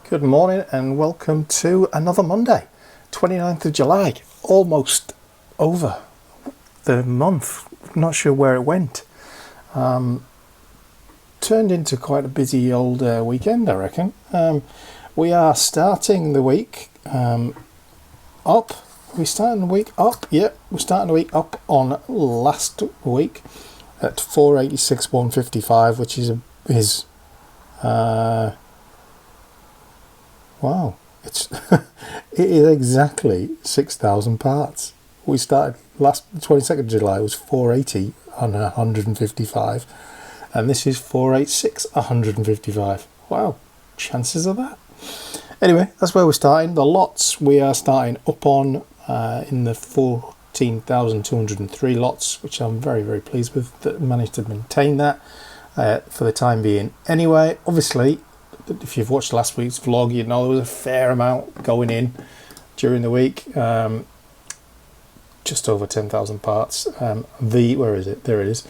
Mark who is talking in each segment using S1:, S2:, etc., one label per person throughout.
S1: Good morning and welcome to another Monday, 29th of July, almost over the month. Not sure where it went. Turned into quite a busy old weekend, I reckon. We are starting the week up. We're starting the week up. Yep, we're starting the week up on last week at 486 155, which is wow, it is exactly 6,000 parts. We started last 22nd of July, it was 480 on 155, and this is 486 155. Wow, chances of that. Anyway, that's where we're starting. The lots we are starting up on in the 14,203 lots, which I'm very, very pleased with, that managed to maintain that for the time being. Anyway, obviously, if you've watched last week's vlog, you know there was a fair amount going in during the week. Just over 10,000 parts. Where is it? There it is.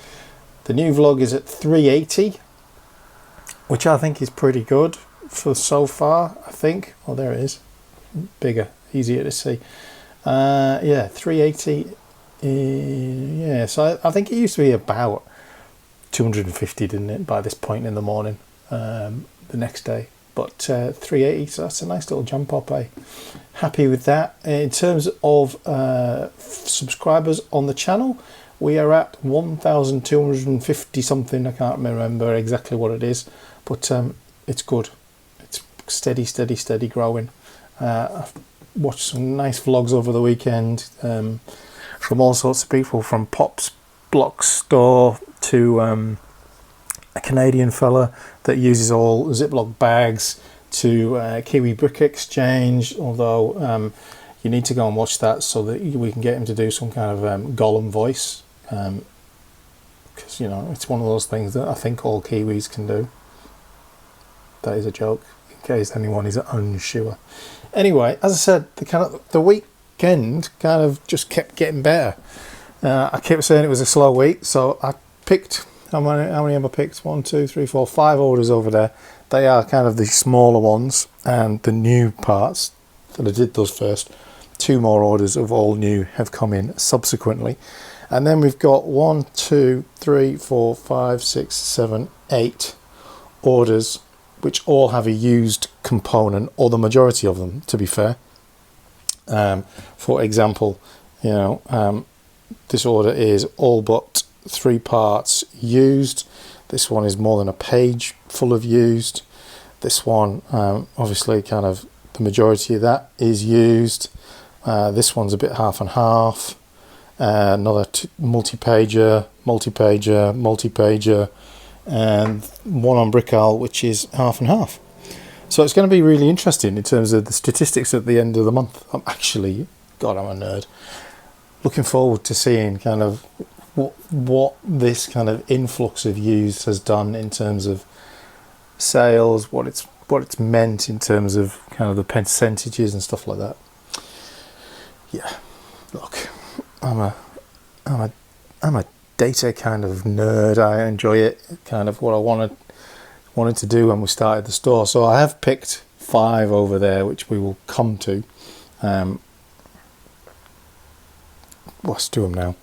S1: The new vlog is at 380, which I think is pretty good for so far, I think. Oh, there it is. Bigger, easier to see. Yeah, 380. Yeah, so I think it used to be about 250, didn't it, by this point in the morning. The next day, but 380, so that's a nice little jump up. Happy with that. In terms of subscribers on the channel, we are at 1,250 something. I can't remember exactly what it is, but it's good. It's steady growing. I've watched some nice vlogs over the weekend from all sorts of people, from Pop's Block Store to a Canadian fella that uses all Ziploc bags, to Kiwi Brick Exchange, although you need to go and watch that so that we can get him to do some kind of Gollum voice, because you know it's one of those things that I think all Kiwis can do. That is a joke, in case anyone is unsure. Anyway, as I said, the weekend kind of just kept getting better. I kept saying it was a slow week, so I picked. How many have I picked? 1, 2, 3, 4, 5 orders over there. They are kind of the smaller ones and the new parts that I did those first. 2 more orders of all new have come in subsequently. And then we've got 1, 2, 3, 4, 5, 6, 7, 8 orders, which all have a used component, or the majority of them, to be fair. For example, you know, this order is all but 3 parts used. This one is more than a page full of used. This one, obviously, kind of the majority of that is used. This one's a bit half and half. Another multi-pager, and one on Brickowl, which is half and half. So it's going to be really interesting in terms of the statistics at the end of the month. I'm a nerd. Looking forward to seeing kind of what this kind of influx of used has done in terms of sales, what it's meant in terms of kind of the percentages and stuff like that. Yeah, look, I'm a data kind of nerd. I enjoy it. Kind of what I wanted to do when we started the store. So I have picked 5 over there, which we will come to. Let's do them now,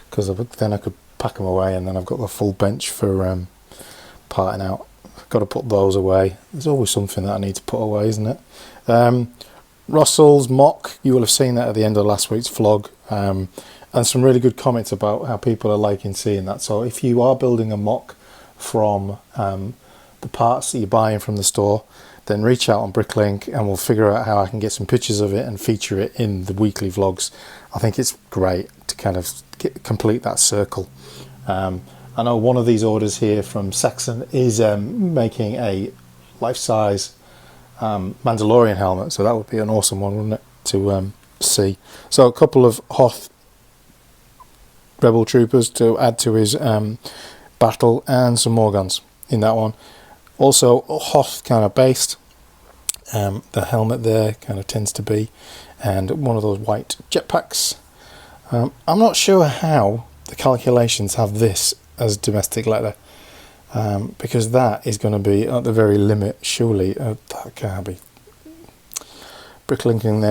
S1: because then I could pack them away, and then I've got the full bench for parting out. I've got to put those away. There's always something that I need to put away, isn't it? Russell's mock, you will have seen that at the end of last week's vlog, and some really good comments about how people are liking seeing that. So if you are building a mock from the parts that you're buying from the store, then reach out on Bricklink and we'll figure out how I can get some pictures of it and feature it in the weekly vlogs. I think it's great to kind of complete that circle. I know one of these orders here from Saxon is making a life-size Mandalorian helmet, so that would be an awesome one, wouldn't it, to see. So a couple of Hoth Rebel Troopers to add to his battle, and some more guns in that one. Also Hoth kind of based, the helmet there kind of tends to be, and one of those white jetpacks. I'm not sure how the calculations have this as domestic leather, because that is going to be at the very limit, surely. That can't be bricklinking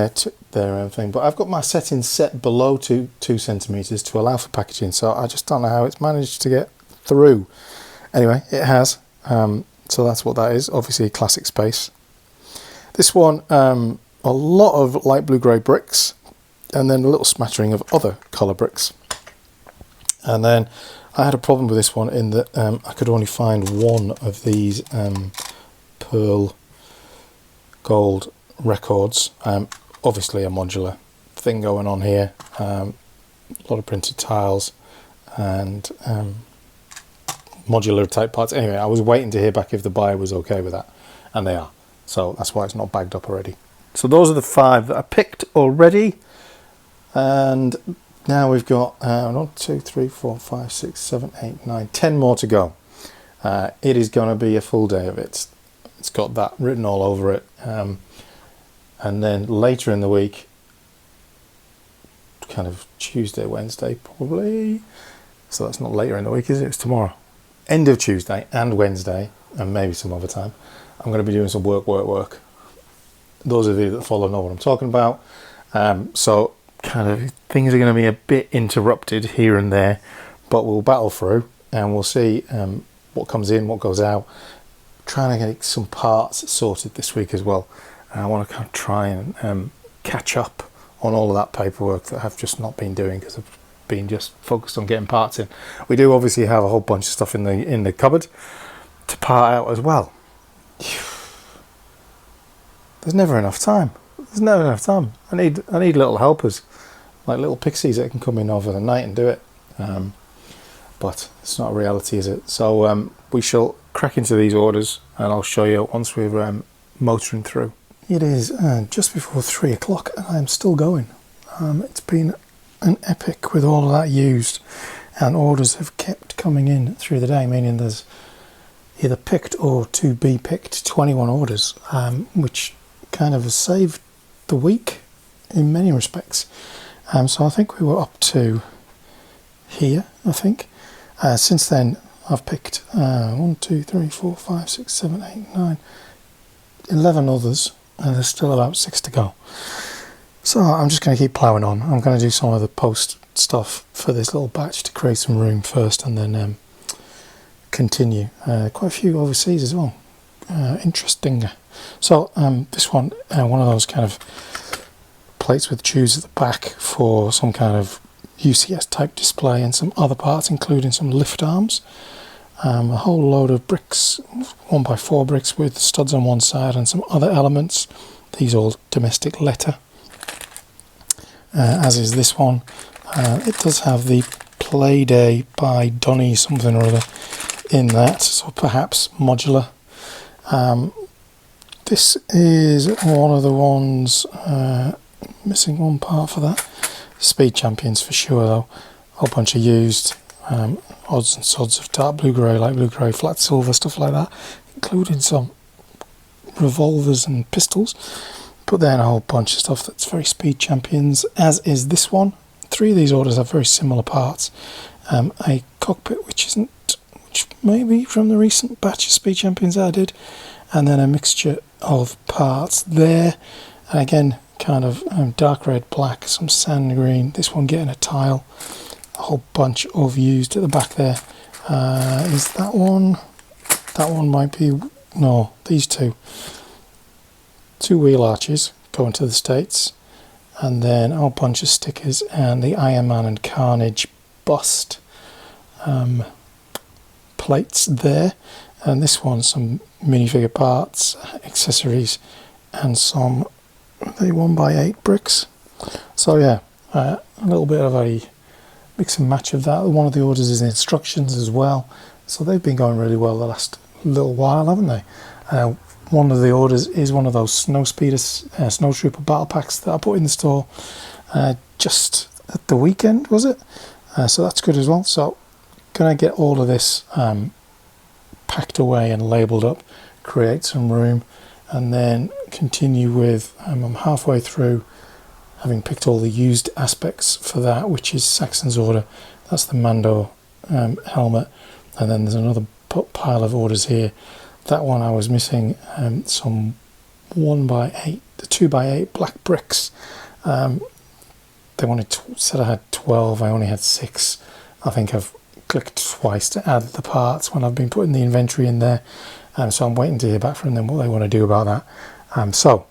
S1: their thing. But I've got my settings set below 2 centimeters to allow for packaging, so I just don't know how it's managed to get through. Anyway, it has. So that's what that is. Obviously, classic space. This one, a lot of light blue grey bricks, and then a little smattering of other colour bricks. And then I had a problem with this one in that I could only find one of these pearl gold records. Obviously a modular thing going on here. A lot of printed tiles and modular type parts. Anyway, I was waiting to hear back if the buyer was okay with that, and they are. So that's why it's not bagged up already. So those are the 5 that I picked already, and now we've got 1, 2, 3, 4, 5, 6, 7, 8, 9, 10 more to go. It is going to be a full day of it. It's got that written all over it. And then later in the week, kind of Tuesday, Wednesday probably. So that's not later in the week, is it? It's tomorrow. End of Tuesday and Wednesday, and maybe some other time, I'm going to be doing some work. Those of you that follow know what I'm talking about. So kind of things are going to be a bit interrupted here and there, but we'll battle through and we'll see what comes in, what goes out. Trying to get some parts sorted this week as well. I want to kind of try and catch up on all of that paperwork that I've just not been doing because I've been just focused on getting parts in. We do obviously have a whole bunch of stuff in the cupboard to part out as well. There's never enough time. I need little helpers, like little pixies that can come in over the night and do it. But it's not a reality, is it? So we shall crack into these orders, and I'll show you once we're motoring through. It is just before 3 o'clock, and I'm still going. It's been an epic with all of that used, and orders have kept coming in through the day, meaning there's either picked or to be picked 21 orders, which kind of has saved the week in many respects. So I think we were up to here, I think. Since then, I've picked 1, 2, 3, 4, 5, 6, 7, 8, 9, 11 others, and there's still about 6 to go. So I'm just going to keep ploughing on. I'm going to do some of the post stuff for this little batch to create some room first, and then continue. Quite a few overseas as well. Interesting. So this one of those kind of plates with tubes at the back for some kind of UCS type display, and some other parts including some lift arms, a whole load of bricks, 1x4 bricks with studs on one side, and some other elements. These all domestic letter, as is this one. It does have the Playday by Donny something or other in that, so perhaps modular. This is one of the ones missing one part for that. Speed Champions for sure though. A whole bunch of used odds and sods of dark blue grey, light blue grey, flat silver, stuff like that, including some revolvers and pistols. But then a whole bunch of stuff that's very Speed Champions, as is this one. 3 of these orders have very similar parts. A cockpit which may be from the recent batch of Speed Champions that I did, and then a mixture of parts there. And again, kind of dark red, black, some sand green. This one getting a tile. A whole bunch of used at the back there. Is that one? That one might be. No, these two. 2 wheel arches going to the States, and then a whole bunch of stickers and the Iron Man and Carnage bust plates there. And this one, some minifigure parts, accessories, and some 1x8 bricks. So yeah, a little bit of a mix and match of that. One of the orders is instructions as well, so they've been going really well the last little while, haven't they? One of the orders is one of those Snow Trooper battle packs that I put in the store just at the weekend, was it? So that's good as well. So gonna get all of this packed away and labelled up, create some room, and then continue with, I'm halfway through having picked all the used aspects for that, which is Saxon's order. That's the Mando helmet, and then there's another pile of orders here. That one I was missing some 1x8, the 2x8 black bricks. They said I had 12, I only had 6. I think I've clicked twice to add the parts when I've been putting the inventory in there. So I'm waiting to hear back from them what they want to do about that. So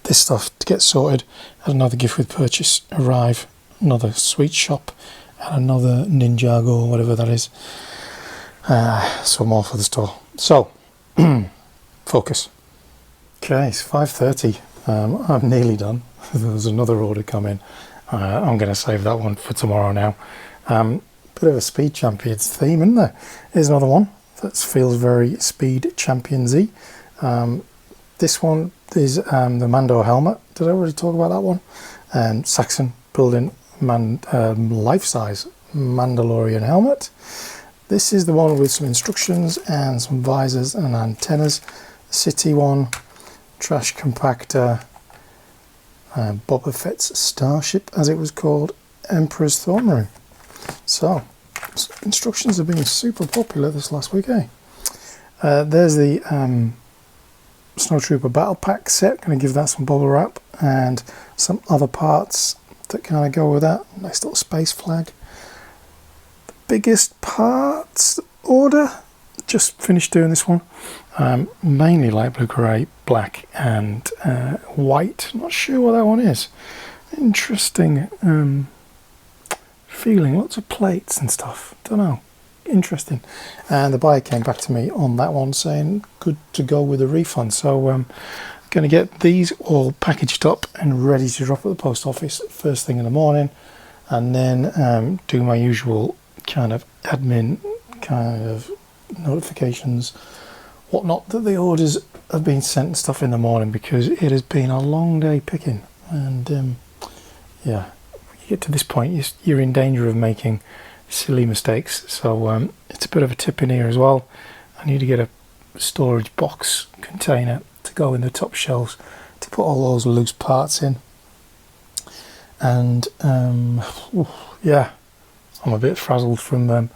S1: this stuff to get sorted. Had another gift with purchase arrive, another sweet shop, and another Ninjago or whatever that is. So more for the store. So focus. Okay, it's 5:30. I'm nearly done. There's another order coming. I'm going to save that one for tomorrow now. Bit of a Speed Champions theme, isn't there? Here's another one that feels very Speed Champions-y. This one is the Mando helmet. Did I already talk about that one? Saxon building life-size Mandalorian helmet. This is the one with some instructions and some visors and antennas. City one, trash compactor, Boba Fett's starship, as it was called, Emperor's Throne Room. So, instructions have been super popular this last week, eh? There's the Snowtrooper Battle Pack set. Going to give that some bubble wrap and some other parts that kind of go with that. Nice little space flag. The biggest parts order. Just finished doing this one. Mainly light blue, grey, black and white. Not sure what that one is. Interesting feeling. Lots of plates and stuff. Don't know. Interesting. And the buyer came back to me on that one saying good to go with a refund. So I'm going to get these all packaged up and ready to drop at the post office first thing in the morning, and then do my usual kind of admin kind of notifications, whatnot, that the orders have been sent and stuff in the morning, because it has been a long day picking. And yeah, you get to this point, you're in danger of making silly mistakes. So it's a bit of a tip in here as well. I need to get a storage box container to go in the top shelves to put all those loose parts in. And yeah, I'm a bit frazzled from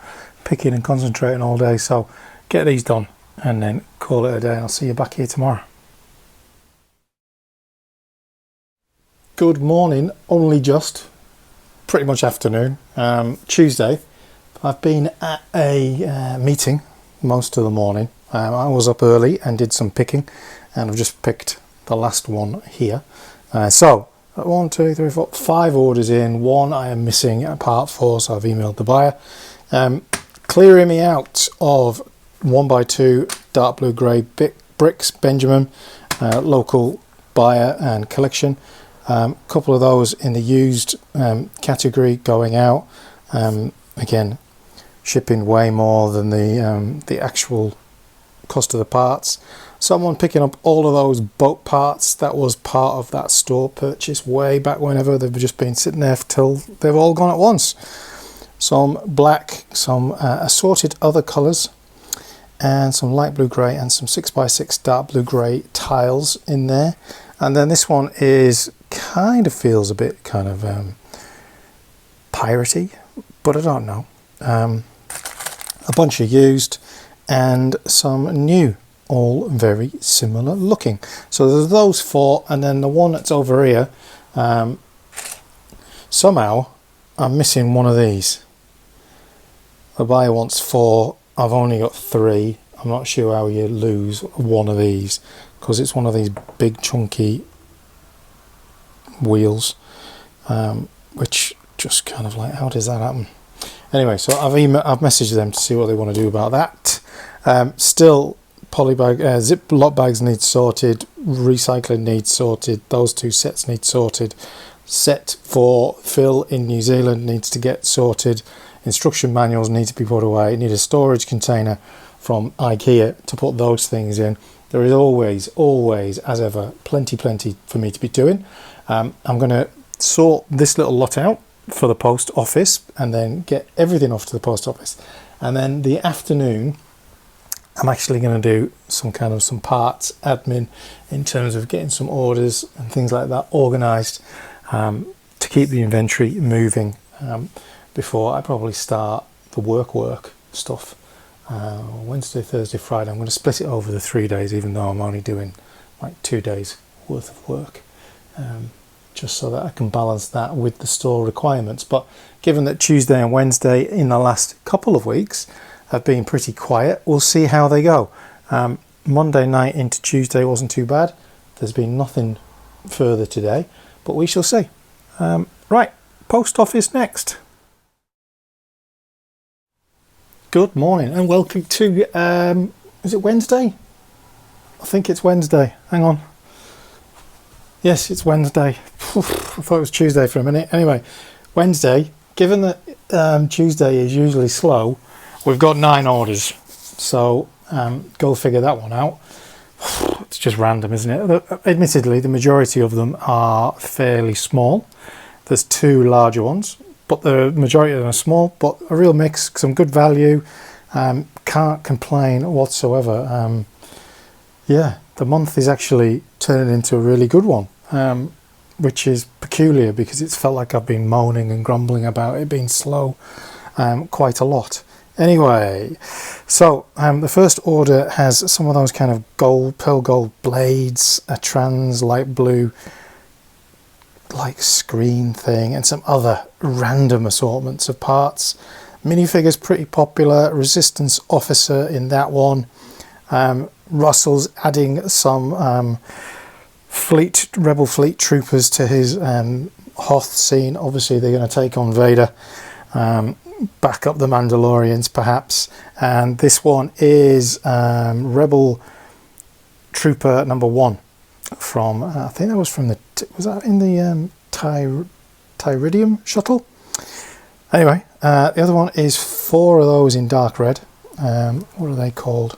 S1: picking and concentrating all day, so get these done and then call it a day. I'll see you back here tomorrow. Good morning, only just pretty much afternoon, Tuesday. I've been at a meeting most of the morning. I was up early and did some picking, and I've just picked the last one here. So 1, 2, 3, 4, 5 orders in. One I am missing at part 4, so I've emailed the buyer. Clearing me out of 1x2 dark blue grey bricks, Benjamin, local buyer and collection. Couple of those in the used category going out. Again, shipping way more than the actual cost of the parts. Someone picking up all of those boat parts that was part of that store purchase way back whenever. They've just been sitting there till they've all gone at once. Some black, some assorted other colours, and some light blue grey and some 6x6 dark blue grey tiles in there. And then this one is kind of feels a bit kind of piratey, but I don't know. A bunch of used and some new, all very similar looking. So there's those 4, and then the one that's over here, somehow I'm missing one of these. The buyer wants 4, I've only got 3. I'm not sure how you lose one of these, because it's one of these big chunky wheels, which just kind of like, how does that happen? Anyway, so I've messaged them to see what they want to do about that. Still, polybag, Ziploc bags need sorted, recycling needs sorted, those 2 sets need sorted. Set for Phil in New Zealand needs to get sorted. Instruction manuals need to be put away. Need a storage container from IKEA to put those things in. There is always, as ever, plenty for me to be doing. I'm going to sort this little lot out for the post office and then get everything off to the post office. And then the afternoon, I'm actually going to do some parts admin in terms of getting some orders and things like that organised to keep the inventory moving before I probably start the work stuff. Wednesday, Thursday, Friday. I'm going to split it over the 3 days, even though I'm only doing like 2 days worth of work, just so that I can balance that with the store requirements. But given that Tuesday and Wednesday in the last couple of weeks have been pretty quiet, we'll see how they go. Monday night into Tuesday wasn't too bad. There's been nothing further today, but we shall see. Right, post office next. Good morning and welcome to, is it Wednesday? I think it's Wednesday. Hang on. Yes, it's Wednesday. I thought it was Tuesday for a minute. Anyway, Wednesday. Given that Tuesday is usually slow, we've got 9 orders. So go figure that one out. It's just random, isn't it? Admittedly, the majority of them are fairly small. There's 2 larger ones, but the majority of them are small, but a real mix, some good value. Can't complain whatsoever. Yeah, the month is actually turning into a really good one, which is peculiar because it's felt like I've been moaning and grumbling about it being slow quite a lot. Anyway, so the first order has some of those kind of pearl gold blades, a trans light blue like screen thing, and some other random assortments of parts. Minifigures pretty popular. Resistance Officer in that one. Russell's adding some Rebel Fleet troopers to his Hoth scene. Obviously they're going to take on Vader, back up the Mandalorians perhaps. And this one is Rebel Trooper number 1 from I think that was from the was that in the Tyridium shuttle. Anyway, the other one is 4 of those in dark red. What are they called?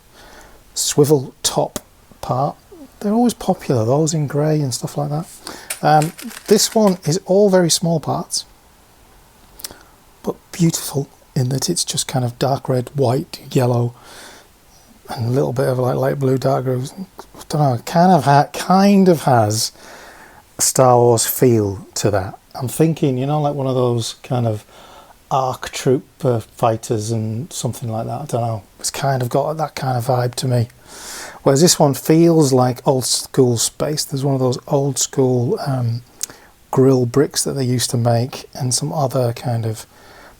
S1: Swivel top part. They're always popular, those in grey and stuff like that. This one is all very small parts, but beautiful in that it's just kind of dark red, white, yellow, and a little bit of like light blue, dark blue. I don't know, kind of has a Star Wars feel to that. I'm thinking, you know, like one of those kind of ARC trooper fighters and something like that. I don't know. It's kind of got that kind of vibe to me. Whereas this one feels like old school space. There's one of those old school grill bricks that they used to make, and some other kind of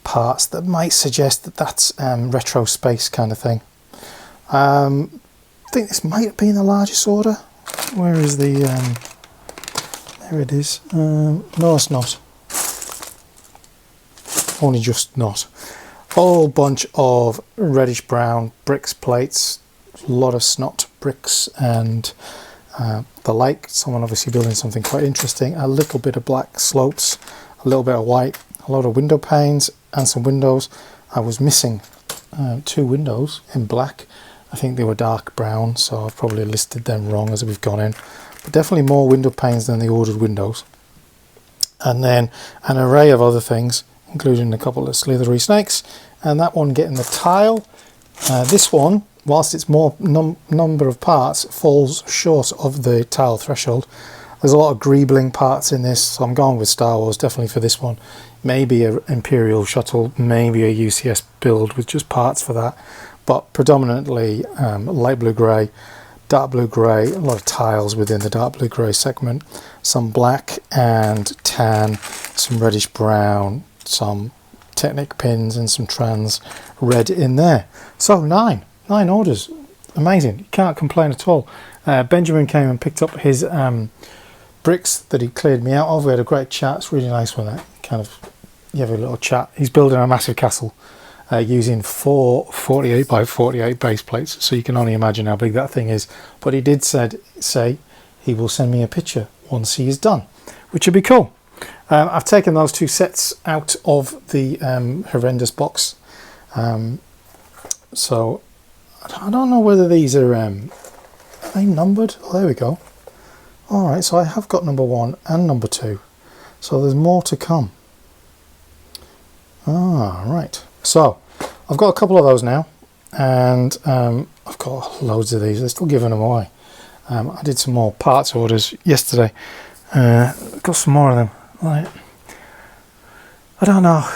S1: parts that might suggest that that's retro space kind of thing. I think this might be in the largest order. Where is the... there it is. No, it's not. Only just not. Whole bunch of reddish brown bricks plates, a lot of snot bricks and the like. Someone obviously building something quite interesting. A little bit of black slopes, a little bit of white, a lot of window panes and some windows. I was missing 2 windows in black. I think they were dark brown, so I've probably listed them wrong as we've gone in. But definitely more window panes than the ordered windows. And then an array of other things, including a couple of slithery snakes, and that one getting the tile. This one, whilst it's more number of parts, falls short of the tile threshold. There's a lot of greebling parts in this, so I'm going with Star Wars definitely for this one. Maybe an Imperial shuttle, maybe a UCS build with just parts for that, but predominantly light blue grey, dark blue grey, a lot of tiles within the dark blue grey segment, some black and tan, some reddish brown, some Technic pins and some trans red in there. So 9 orders, amazing, you can't complain at all. Benjamin came and picked up his bricks that he cleared me out of. We had a great chat. It's really nice when that kind of, you have a little chat. He's building a massive castle using 4 48 by 48 base plates, so you can only imagine how big that thing is. But he did say he will send me a picture once he is done, which would be cool. I've taken those 2 sets out of the horrendous box, so I don't know whether these are they numbered? Oh, there we go. Alright, so I have got number 1 and number 2, so there's more to come. Right, so I've got a couple of those now, and I've got loads of these. They're still giving them away. I did some more parts orders yesterday. Got some more of them. Like, I don't know.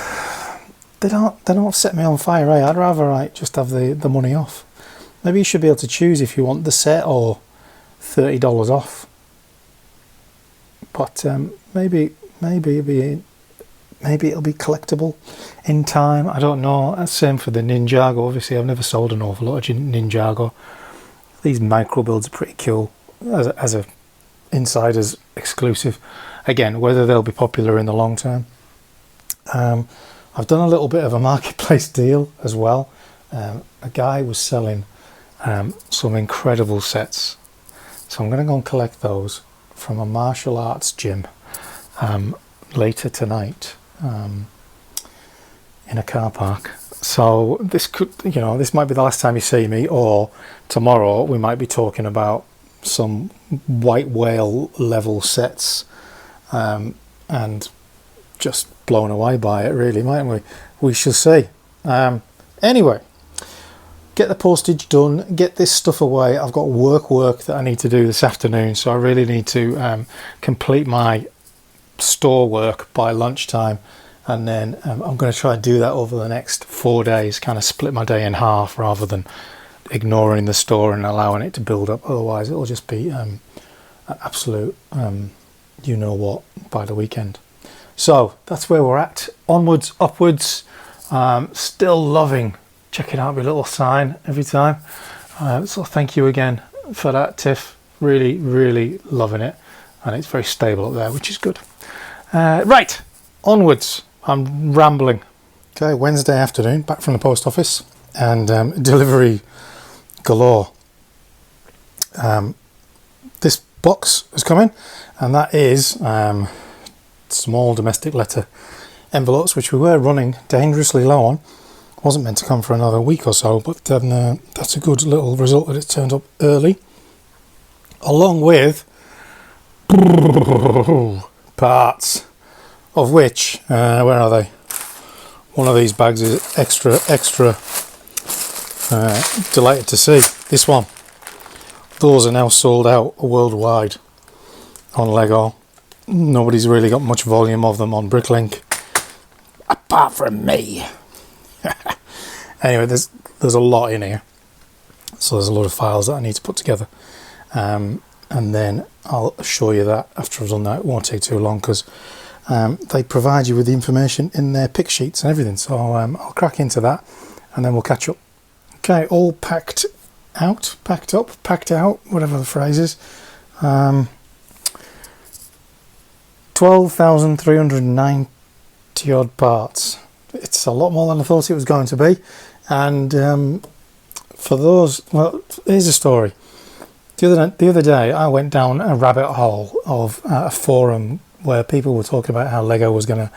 S1: They don't set me on fire, eh? I'd rather just have the money off. Maybe you should be able to choose if you want the set or $30 off. But maybe it'll be collectible in time. I don't know. Same for the Ninjago. Obviously, I've never sold an awful lot of Ninjago. These micro builds are pretty cool as a insider's exclusive. Again, whether they'll be popular in the long term. I've done a little bit of a marketplace deal as well. A guy was selling some incredible sets, so I'm going to go and collect those from a martial arts gym later tonight in a car park. So this could, this might be the last time you see me, or tomorrow we might be talking about some white whale level sets, and just blown away by it, really, mightn't we? We shall see. Anyway, get the postage done, get this stuff away. I've got work that I need to do this afternoon, so I really need to complete my store work by lunchtime, and then I'm going to try and do that over the next 4 days, kind of split my day in half rather than ignoring the store and allowing it to build up. Otherwise it'll just be an absolute you know what by the weekend. So that's where we're at. Onwards, upwards. Still loving checking out my little sign every time. So thank you again for that, Tiff. Really, really loving it. And it's very stable up there, which is good. Right, onwards. I'm rambling. Okay, Wednesday afternoon, back from the post office. And delivery galore. This box is coming. And that is small domestic letter envelopes, which we were running dangerously low on. Wasn't meant to come for another week or so, but that's a good little result that it turned up early, along with parts, of which where are they? One of these bags is extra delighted to see. This one, those are now sold out worldwide on Lego. Nobody's really got much volume of them on Bricklink, apart from me. Anyway, there's a lot in here, so there's a lot of files that I need to put together, and then I'll show you that after I've done that. It won't take too long, because they provide you with the information in their pick sheets and everything, so I'll crack into that and then we'll catch up. Okay, all packed out, packed up, packed out, whatever the phrase is. 12,390 odd parts. It's a lot more than I thought it was going to be. And for those, well, here's a story. The other day I went down a rabbit hole of a forum where people were talking about how Lego was going to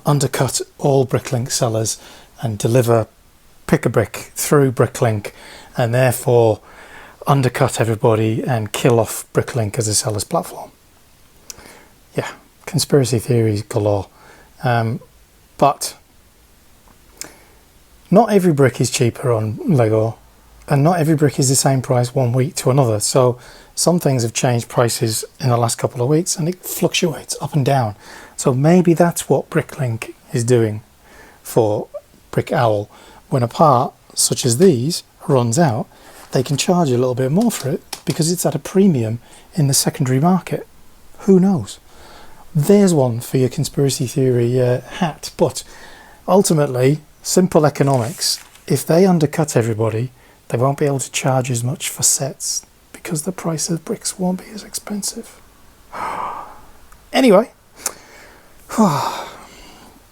S1: undercut all Bricklink sellers and deliver pick-a-brick through Bricklink, and therefore undercut everybody and kill off Bricklink as a seller's platform. Yeah, conspiracy theories galore. But not every brick is cheaper on Lego, and not every brick is the same price one week to another. So some things have changed prices in the last couple of weeks, and it fluctuates up and down. So maybe that's what Bricklink is doing for Brickowl. When a part such as these runs out, they can charge a little bit more for it because it's at a premium in the secondary market. Who knows? There's one for your conspiracy theory hat. But ultimately, simple economics. If they undercut everybody, they won't be able to charge as much for sets because the price of bricks won't be as expensive. Anyway,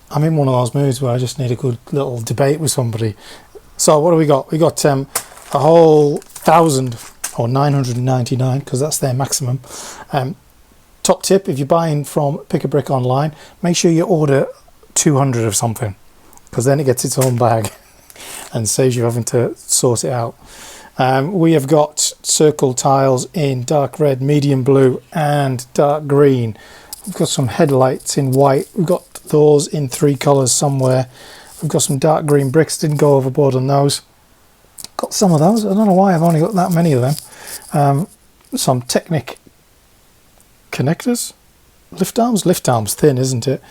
S1: I'm in one of those moods where I just need a good little debate with somebody. So what do we got? We got a whole 1,000 or 999, because that's their maximum. Top tip, if you're buying from Pick a Brick online, make sure you order 200 of something, because then it gets its own bag and saves you having to sort it out. We have got circle tiles in dark red, medium blue and dark green. We've got some headlights in white. We've got those in 3 colours somewhere. We've got some dark green bricks, didn't go overboard on those. Got some of those. I don't know why I've only got that many of them. Some Technic connectors, lift arms thin, isn't it?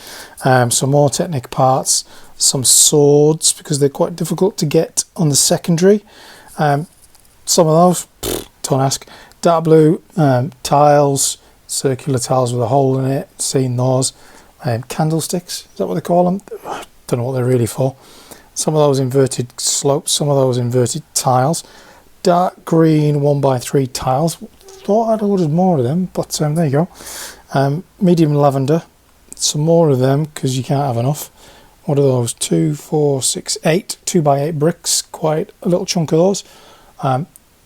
S1: Some more Technic parts, some swords, because they're quite difficult to get on the secondary. Some of those, don't ask. Dark blue tiles, circular tiles with a hole in it, seen those. Candlesticks, is that what they call them? Don't know what they're really for. Some of those inverted slopes, some of those inverted tiles. Dark green 1x3 tiles. Thought I'd ordered more of them, but there you go. Medium lavender, some more of them because you can't have enough. What are those? 2, 4, 6, 8 2x8 bricks, quite a little chunk of those.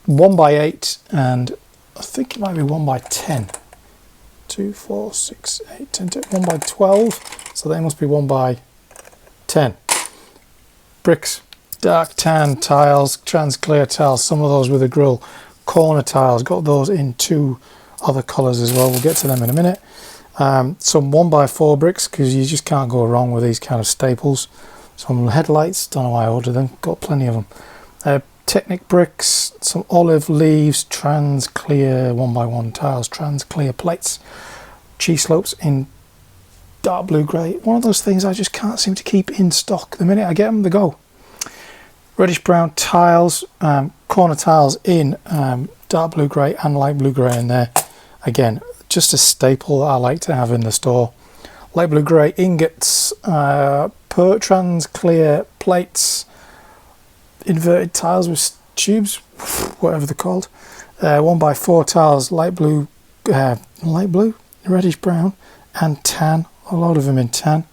S1: 1x8, and I think it might be 1x10. 2, 4, 6, 8, 10, 1x12, so they must be 1x10. Bricks, dark tan tiles, trans clear tiles, some of those with a grill. Corner tiles, got those in 2 other colours as well, we'll get to them in a minute. Some 1x4 bricks, because you just can't go wrong with these kind of staples. Some headlights, don't know why I ordered them, got plenty of them. Technic bricks, some olive leaves, trans clear 1x1 tiles, trans clear plates. Cheese slopes in dark blue grey. One of those things I just can't seem to keep in stock. The minute I get them, they go. Reddish brown tiles, corner tiles in dark blue grey and light blue grey in there. Again, just a staple that I like to have in the store. Light blue grey ingots, trans clear plates, inverted tiles with tubes, whatever they're called. 1x4 tiles, light blue, reddish brown, and tan. A lot of them in tan.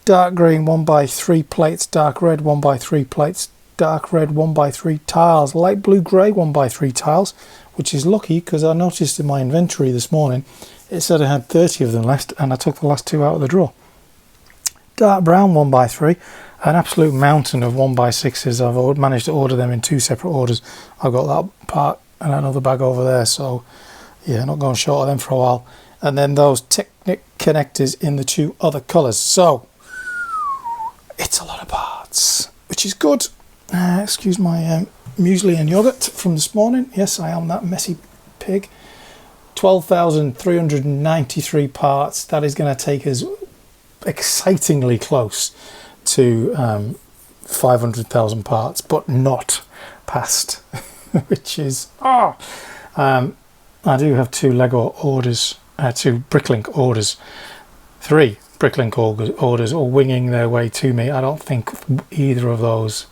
S1: Dark green 1x3 plates, dark red 1x3 plates, dark red 1x3 tiles, light blue grey 1x3 tiles, which is lucky because I noticed in my inventory this morning it said I had 30 of them left, and I took the last 2 out of the drawer. Dark brown 1x3, an absolute mountain of 1x6s. I've managed to order them in 2 separate orders. I've got that part and another bag over there, so yeah, not going short of them for a while. And then those Technic connectors in the 2 other colours. So it's a lot of parts, which is good. Excuse my muesli and yogurt from this morning. Yes, I am that messy pig. 12,393 parts. That is going to take us excitingly close to 500,000 parts, but not past, which is I do have 2 Lego orders, 2 Bricklink orders, 3 Bricklink orders all winging their way to me. I don't think either of those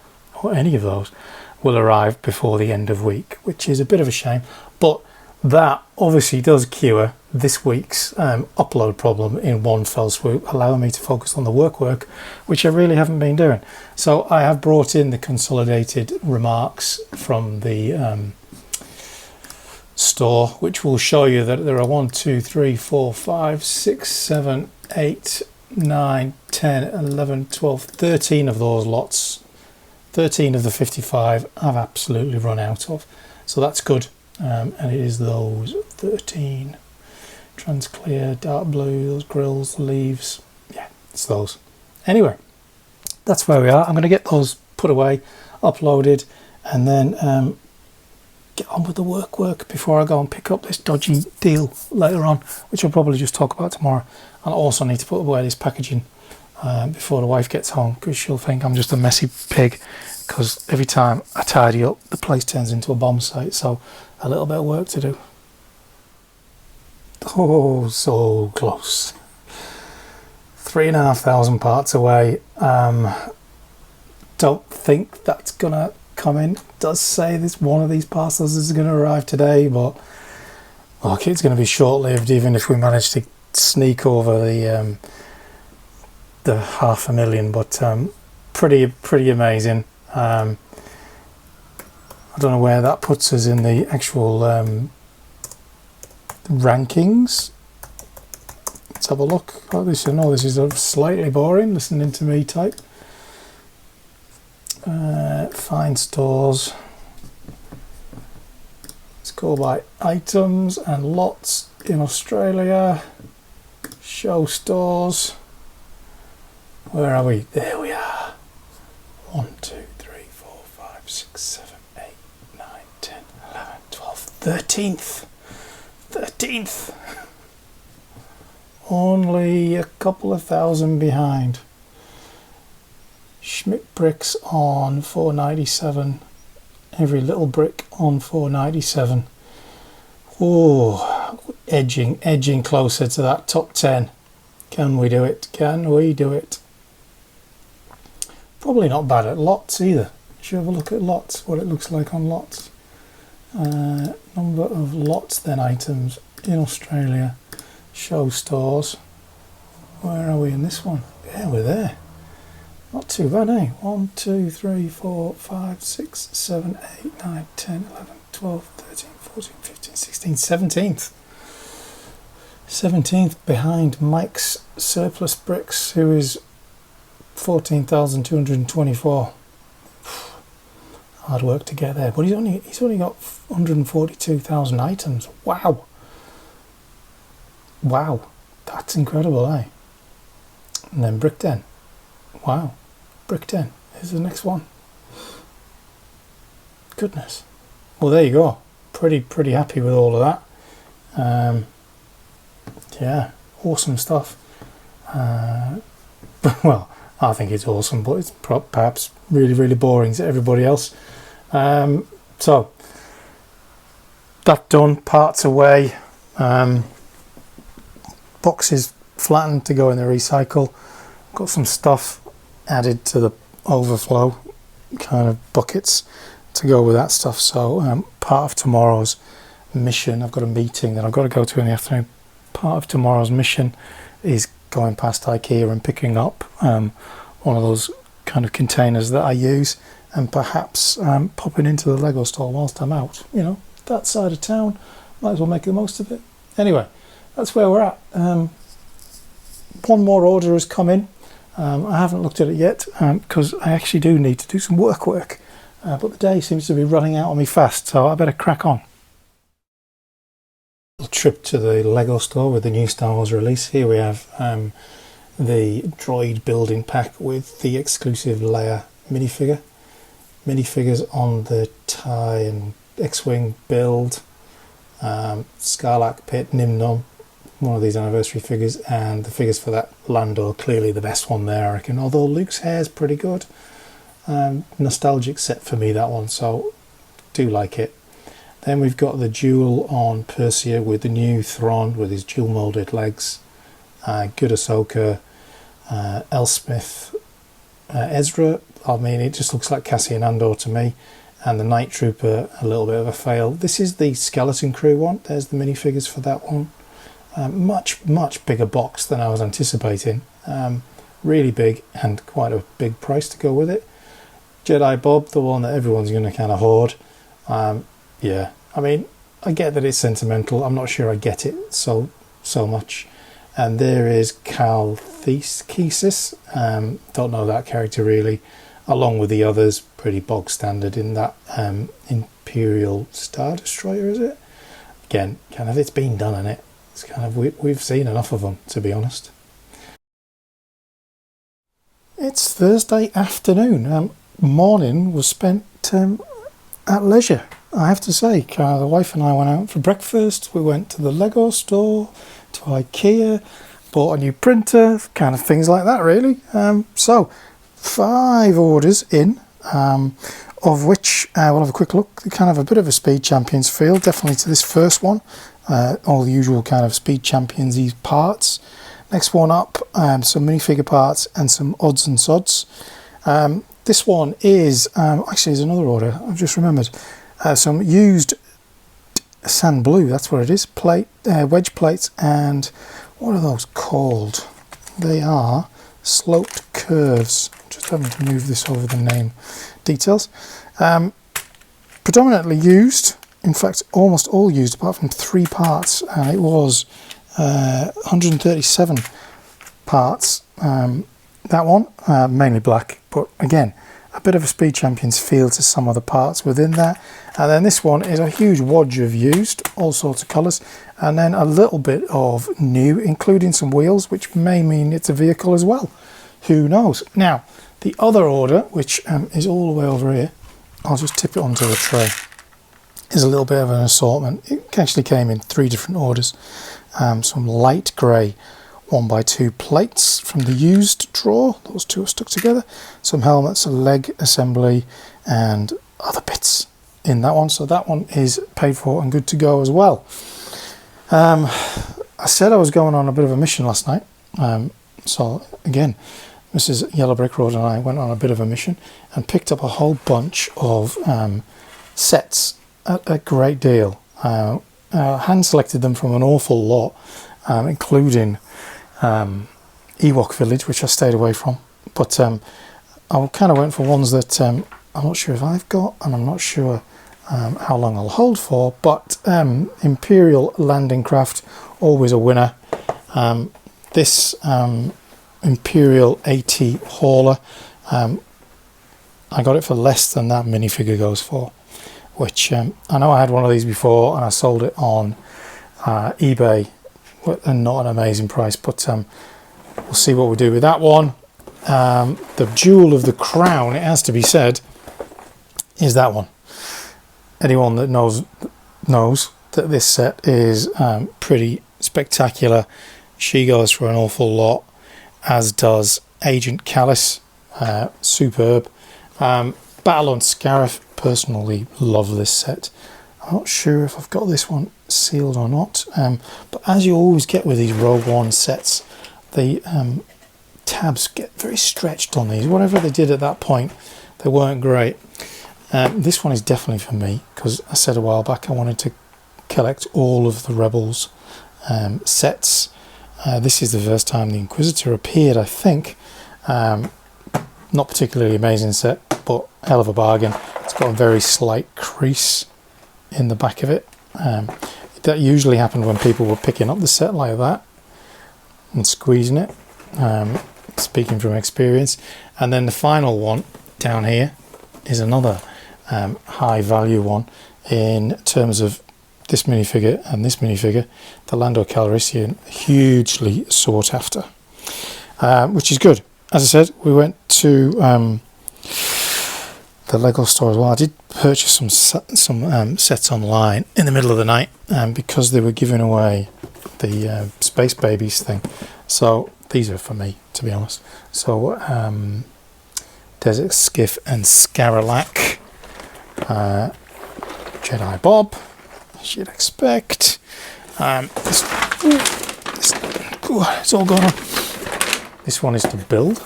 S1: or any of those will arrive before the end of week, which is a bit of a shame, but that obviously does cure this week's upload problem in one fell swoop, allowing me to focus on the work, which I really haven't been doing. So I have brought in the consolidated remarks from the store, which will show you that there are 1, 2, 3, 4, 5, 6, 7, 8, 9, 10, 11, 12, 13 of those lots. 13 of the 55 I've absolutely run out of, so that's good. And it is those 13 trans clear, dark blue, those grills, leaves, yeah, it's those. Anyway, that's where we are. I'm going to get those put away, uploaded, and then get on with the work before I go and pick up this dodgy deal later on, which I'll probably just talk about tomorrow. And I also need to put away this packaging before the wife gets home, because she'll think I'm just a messy pig, because every time I tidy up the place turns into a bomb site. So a little bit of work to do. Oh, so close. 3,500 parts away. Don't think that's gonna come in. It does say this one of these parcels is going to arrive today, but look, it's going to be short-lived, even if we manage to sneak over the 500,000. But pretty amazing. I don't know where that puts us in the actual rankings. Let's have a look. Oh, this is slightly boring listening to me type. Find stores. Let's go by items and lots in Australia. Show stores. Where are we? There we are. 1, 2, 3, 4, 5, 6, 7, 8, 9, 10, 11, 12, 13th. 13th. Only a couple of thousand behind. Schmidt bricks on 497. Every little brick on 497. Oh, edging closer to that top 10. Can we do it? Can we do it? Probably not bad at lots either. Should have a look at lots, what it looks like on lots. Number of lots then items in Australia. Show stores. Where are we in this one? Yeah, we're there. Not too bad, eh? 1, 2, 3, 4, 5, 6, 7, 8, 9, 10, 11, 12, 13, 14, 15, 16, 17th. 17th behind Mike's Surplus Bricks, who is 14,224. Hard work to get there, but he's only got 142,000 items. Wow, that's incredible, eh? And then Brickden. Wow, Brickden is the next one. Goodness. Well, there you go. Pretty happy with all of that. Yeah, awesome stuff. Well, I think it's awesome, but it's perhaps really boring to everybody else. So that done, parts away, boxes flattened to go in the recycle. Got some stuff added to the overflow kind of buckets to go with that stuff. So part of tomorrow's mission, I've got a meeting that I've got to go to in the afternoon. Part of tomorrow's mission is going past IKEA and picking up one of those kind of containers that I use, and perhaps popping into the Lego store whilst I'm out. You know, that side of town, might as well make the most of it. Anyway, that's where we're at. One more order has come in. I haven't looked at it yet because I actually do need to do some work, but the day seems to be running out on me fast, so I better crack on. A trip to the Lego store with the new Star Wars release. Here we have the droid building pack with the exclusive Leia minifigure. Minifigures on the TIE and X-Wing build. Scarlac Pit, Nim Nom, one of these anniversary figures, and the figures for that Lando, clearly the best one there, I reckon, although Luke's hair is pretty good. Nostalgic set for me, that one, so do like it. Then we've got the duel on Persia with the new Thrawn with his dual moulded legs. Good Ahsoka, Elsmith, Ezra. I mean, it just looks like Cassian Andor to me. And the Night Trooper, a little bit of a fail. This is the Skeleton Crew one. There's the minifigures for that one. Much bigger box than I was anticipating. Really big and quite a big price to go with it. Jedi Bob, the one that everyone's going to kind of hoard. Yeah, I mean, I get that it's sentimental. I'm not sure I get it so much. And there is Cal Thesis. Don't know that character really. Along with the others, pretty bog standard in that Imperial Star Destroyer, is it? Again, kind of, it's been done, isn't it? It's kind of, we've seen enough of them, to be honest. It's Thursday afternoon. Morning was spent at leisure, I have to say. The wife and I went out for breakfast. We went to the Lego store, to IKEA, bought a new printer, kind of things like that, really. So 5 orders in, of which we'll have a quick look. Kind of a bit of a Speed Champions feel, definitely to this first one. All the usual kind of Speed Champions-y parts. Next one up, some minifigure parts and some odds and sods. This one is, actually there's another order, I've just remembered. Some used sand blue, that's what it is, wedge plates, and what are those called? They are sloped curves. Just having to move this over the name details. Predominantly used, in fact almost all used apart from 3 parts, and it was 137 parts. That one, mainly black, but again, a bit of a Speed Champions feel to some of the parts within that. And then this one is a huge wodge of used, all sorts of colours, and then a little bit of new, including some wheels, which may mean it's a vehicle as well. Who knows? Now, the other order, which is all the way over here, I'll just tip it onto the tray, is a little bit of an assortment. It actually came in 3 different orders. Some light grey 1x2 plates from the used drawer, those 2 are stuck together, some helmets, a leg assembly and other bits. in that one, so that one is paid for and good to go as well. I said I was going on a bit of a mission last night, so again, Mrs. Yellow Brick Road and I went on a bit of a mission and picked up a whole bunch of sets at a great deal. Hand selected them from an awful lot, including Ewok Village, which I stayed away from, but I kind of went for ones that I'm not sure if I've got, and I'm not sure how long I'll hold for, but Imperial Landing Craft, always a winner. This Imperial AT hauler, I got it for less than that minifigure goes for, which I know I had one of these before and I sold it on eBay and not an amazing price, but we'll see what we do with that one. The jewel of the crown, it has to be said, is that one. Anyone that knows that this set is pretty spectacular. She goes for an awful lot, as does Agent Callus. Superb. Battle on Scarif, personally love this set. I'm not sure if I've got this one sealed or not, but as you always get with these Rogue One sets, the tabs get very stretched on these. Whatever they did at that point, they weren't great. This one is definitely for me, because I said a while back I wanted to collect all of the Rebels sets. This is the first time the Inquisitor appeared, I think. Not particularly amazing set, but hell of a bargain. It's got a very slight crease in the back of it. That usually happened when people were picking up the set like that and squeezing it, speaking from experience. And then the final one down here is another high value one in terms of this minifigure and this minifigure. The Lando Calrissian, hugely sought after, which is good. As I said, we went to the Lego store as well. I did purchase some sets online in the middle of the night because they were giving away the Space Babies thing. So these are for me, to be honest. So Desert Skiff and Scaralac, Jedi Bob, as you'd expect. It's all going on. This one is to build.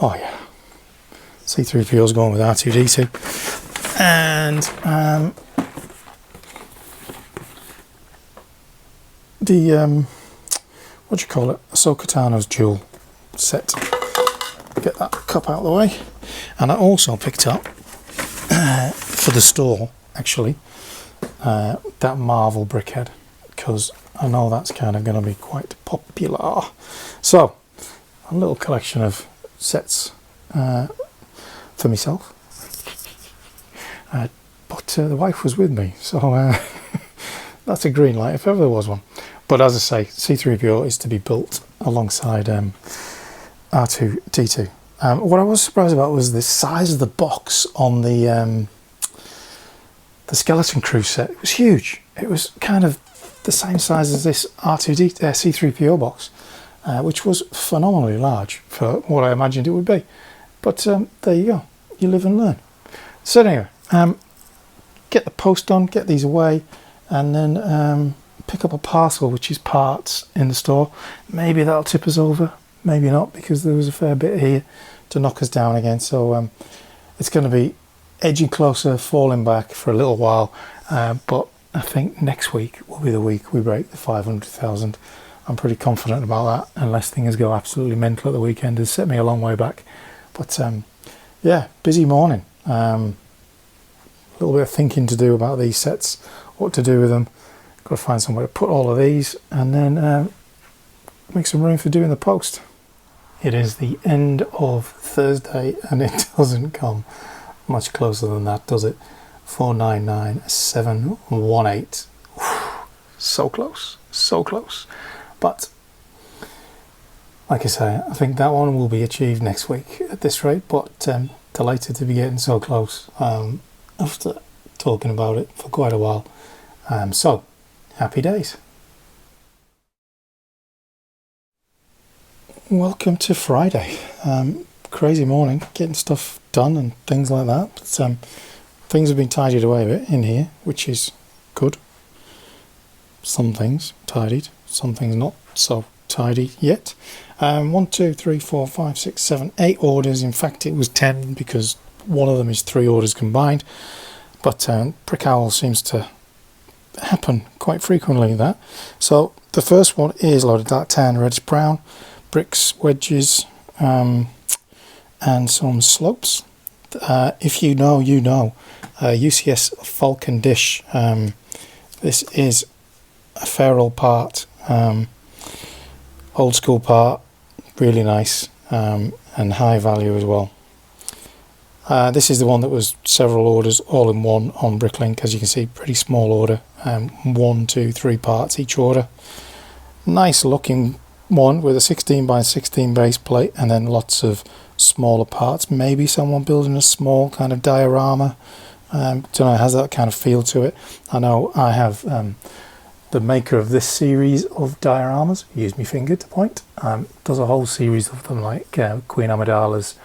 S1: Oh yeah, C-3PO's going with R2-D2, and the what do you call it? Ahsoka Tano's jewel set. Get that cup out of the way, and I also picked up for the store actually that Marvel brickhead, because I know that's kind of going to be quite popular. So a little collection of sets for myself, but the wife was with me, so that's a green light if ever there was one. But as I say, C-3PO is to be built alongside R2-D2. What I was surprised about was the size of the box on the Skeleton Crew set. It was huge. It was kind of the same size as this C-3PO box, which was phenomenally large for what I imagined it would be. But there you go. You live and learn. So anyway, get the post done, get these away, and then pick up a parcel, which is parts, in the store. Maybe that'll tip us over, maybe not, because there was a fair bit here to knock us down again. So it's going to be edging closer, falling back for a little while, but I think next week will be the week we break the 500,000. I'm pretty confident about that, unless things go absolutely mental at the weekend. It's set me a long way back. But yeah, busy morning. A little bit of thinking to do about these sets, what to do with them. Got to find somewhere to put all of these, and then make some room for doing the post. It is the end of Thursday, and it doesn't come much closer than that, does it? 499718. So close, so close. But like I say, I think that one will be achieved next week at this rate, but delighted to be getting so close after talking about it for quite a while. So happy days. Welcome to Friday. Crazy morning, getting stuff done and things like that. But things have been tidied away a bit in here, which is good. Some things tidied, some things not so tidy yet. 1, 2, 3, 4, 5, 6, 7, 8 orders. In fact, it was 10 because one of them is 3 orders combined. But Brickowl seems to happen quite frequently, that. So the first one is a load of dark tan, reddish brown, bricks, wedges, and some slopes. If you know, you know. UCS Falcon dish. This is a fair old part, old school part, really nice, and high value as well. This is the one that was several orders all in one on Bricklink. As you can see, pretty small order, 1, 2, 3 parts each order. Nice looking one with a 16 by 16 base plate, and then lots of smaller parts. Maybe someone building a small kind of diorama. Don't know, it has that kind of feel to it. I know I have the maker of this series of dioramas, use my finger to point, does a whole series of them, like Queen Amidala's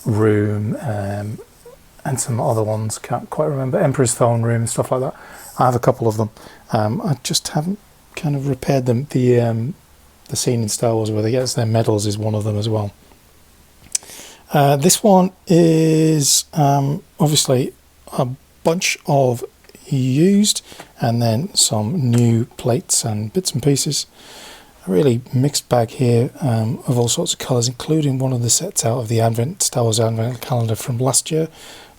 S1: room, and some other ones, can't quite remember, Emperor's Throne room and stuff like that. I have a couple of them. I just haven't kind of repaired them. The scene in Star Wars where they get their medals is one of them as well. This one is obviously a bunch of used and then some new plates and bits and pieces. A really mixed bag here of all sorts of colours, including one of the sets out of the Star Wars Advent calendar from last year,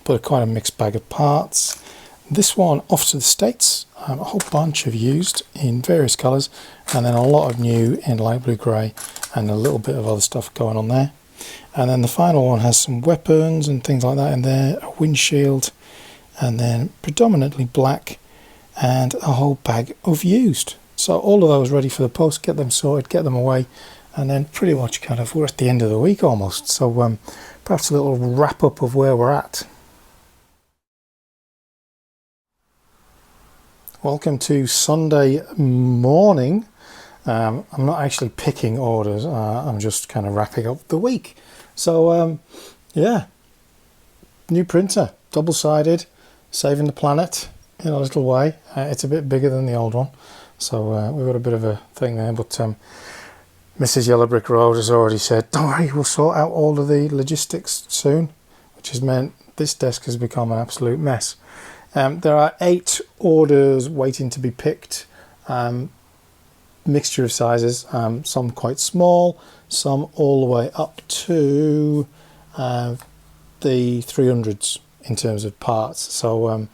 S1: but quite a mixed bag of parts. This one off to the States, a whole bunch of used in various colours, and then a lot of new in light blue grey, and a little bit of other stuff going on there. And then the final one has some weapons and things like that in there, a windshield, and then predominantly black, and a whole bag of used. So all of those ready for the post, get them sorted, get them away, and then pretty much kind of we're at the end of the week almost. So perhaps a little wrap up of where we're at. Welcome to Sunday morning. I'm not actually picking orders, I'm just kind of wrapping up the week. So yeah, new printer, double-sided, saving the planet in a little way. It's a bit bigger than the old one, so we've got a bit of a thing there, but Mrs. Yellow Brick Road has already said, don't worry, we'll sort out all of the logistics soon, which has meant this desk has become an absolute mess. There are 8 orders waiting to be picked, mixture of sizes, some quite small, some all the way up to the 300s in terms of parts. So I'm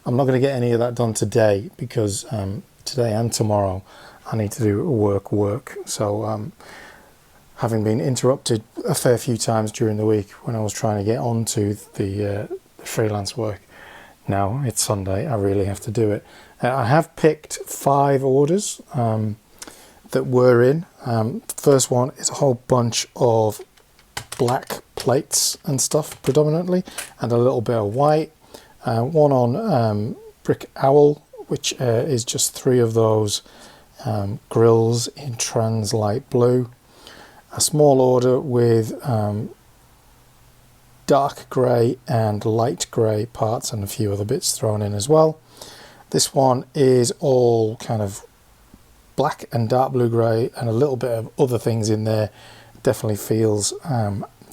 S1: not going to get any of that done today, because today and tomorrow I need to do work. So having been interrupted a fair few times during the week when I was trying to get onto the freelance work, now it's Sunday, I really have to do it. I have picked 5 orders that were in. The first one is a whole bunch of black plates and stuff predominantly, and a little bit of white. One on Brickowl, which is just 3 of those grills in trans light blue. A small order with dark grey and light grey parts, and a few other bits thrown in as well. This one is all kind of black and dark blue grey, and a little bit of other things in there. Definitely feels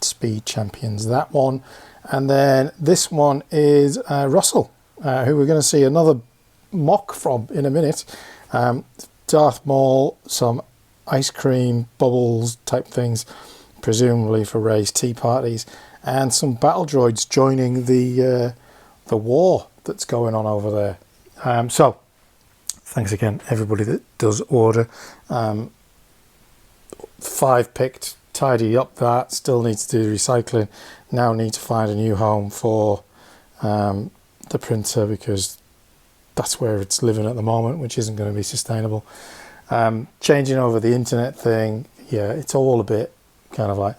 S1: Speed Champions, that one. And then this one is Russell, who we're going to see another mock from in a minute. Darth Maul, some ice cream bubbles type things, presumably for Rey's tea parties, and some battle droids joining the war that's going on over there. So thanks again everybody that does order. 5 picked, tidy up that, still need to do recycling, now need to find a new home for the printer, because that's where it's living at the moment, which isn't going to be sustainable. Changing over the internet thing, yeah, it's all a bit kind of like,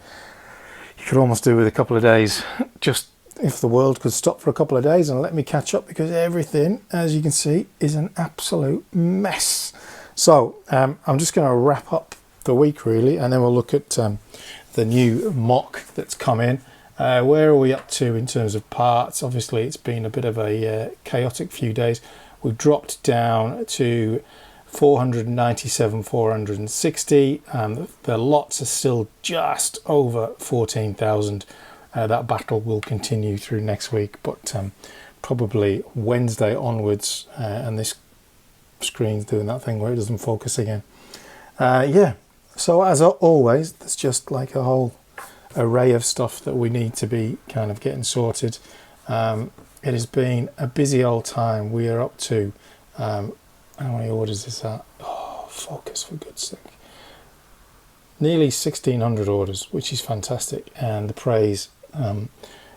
S1: you could almost do with a couple of days, just if the world could stop for a couple of days and let me catch up, because everything, as you can see, is an absolute mess. So I'm just going to wrap up the week really, and then we'll look at the new mock that's come in, Where are we up to in terms of parts? Obviously, it's been a bit of a chaotic few days. We've dropped down to 497, 460. The lots are still just over 14,000. That battle will continue through next week, but probably Wednesday onwards, and this screen's doing that thing where it doesn't focus again. Yeah, so as always, there's just like a whole array of stuff that we need to be kind of getting sorted. It has been a busy old time. We are up to how many orders is that? Oh, focus, for goodness sake. Nearly 1,600 orders, which is fantastic. And the praise,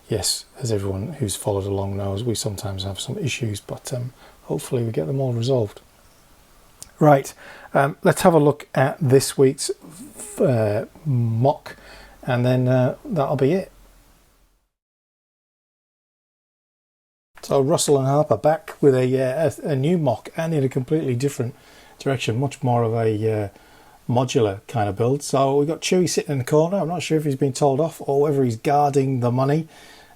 S1: yes, as everyone who's followed along knows, we sometimes have some issues, but hopefully we get them all resolved. Right, let's have a look at this week's mock, and then that'll be it. So Russell and Harper back with a new mock, and in a completely different direction, much more of a modular kind of build. So we've got Chewy sitting in the corner. I'm not sure if he's been told off or whether he's guarding the money,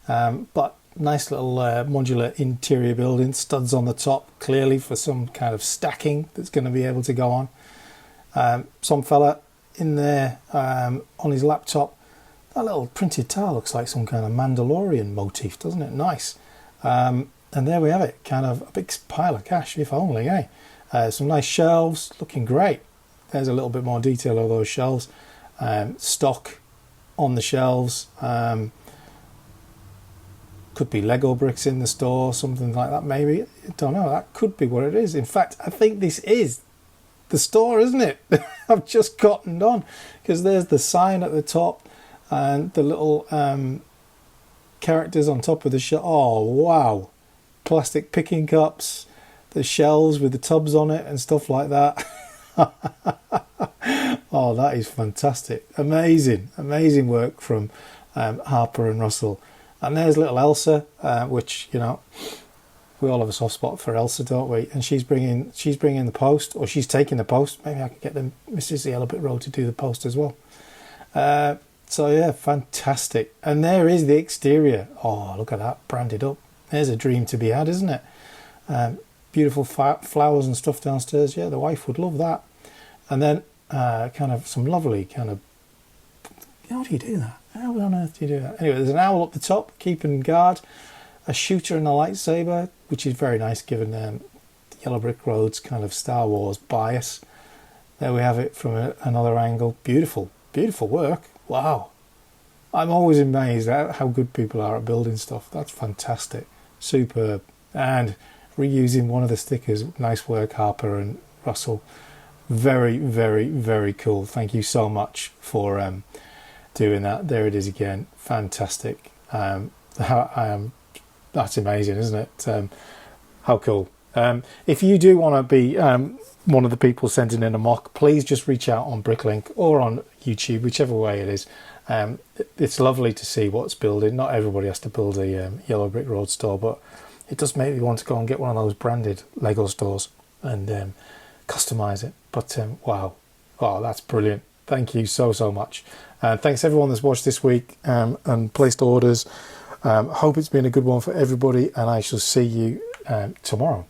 S1: but nice little modular interior building, studs on the top, clearly for some kind of stacking that's going to be able to go on. Some fella in there on his laptop. That little printed tile looks like some kind of Mandalorian motif, doesn't it? Nice. And there we have it, kind of a big pile of cash, if only, eh? Some nice shelves, looking great. There's a little bit more detail of those shelves. Stock on the shelves. Could be Lego bricks in the store, something like that maybe. I don't know, that could be what it is. In fact, I think this is the store, isn't it? I've just cottoned on, because there's the sign at the top and the little characters on top of the shelf. Oh wow, plastic picking cups, the shelves with the tubs on it and stuff like that. Oh, that is fantastic. Amazing work from Harper and Russell. And there's little Elsa, which, you know, we all have a soft spot for Elsa, don't we? And she's bringing the post, or she's taking the post. Maybe I could get Mrs. Yellow Brick Road to do the post as well. So yeah, fantastic. And there is the exterior. Oh, look at that, branded up. There's a dream to be had, isn't it? Beautiful flowers and stuff downstairs. Yeah, the wife would love that. And then kind of some lovely kind of... How do you do that? How on earth do you do that? Anyway, there's an owl up the top, keeping guard. A shooter and a lightsaber, which is very nice given Yellow Brick Road's kind of Star Wars bias. There we have it from another angle. Beautiful work. Wow. I'm always amazed at how good people are at building stuff. That's fantastic. Superb. And reusing one of the stickers. Nice work, Harper and Russell. Very cool. Thank you so much for doing that. There it is again. Fantastic. That's amazing, isn't it? How cool. If you do want to be one of the people sending in a mock, please just reach out on Bricklink or on YouTube, whichever way it is. It's lovely to see what's building. Not everybody has to build a Yellow Brick Road store, but it does make me want to go and get one of those branded Lego stores and customize it. But wow, that's brilliant. Thank you so much. Thanks everyone that's watched this week and placed orders. Hope it's been a good one for everybody, and I shall see you tomorrow.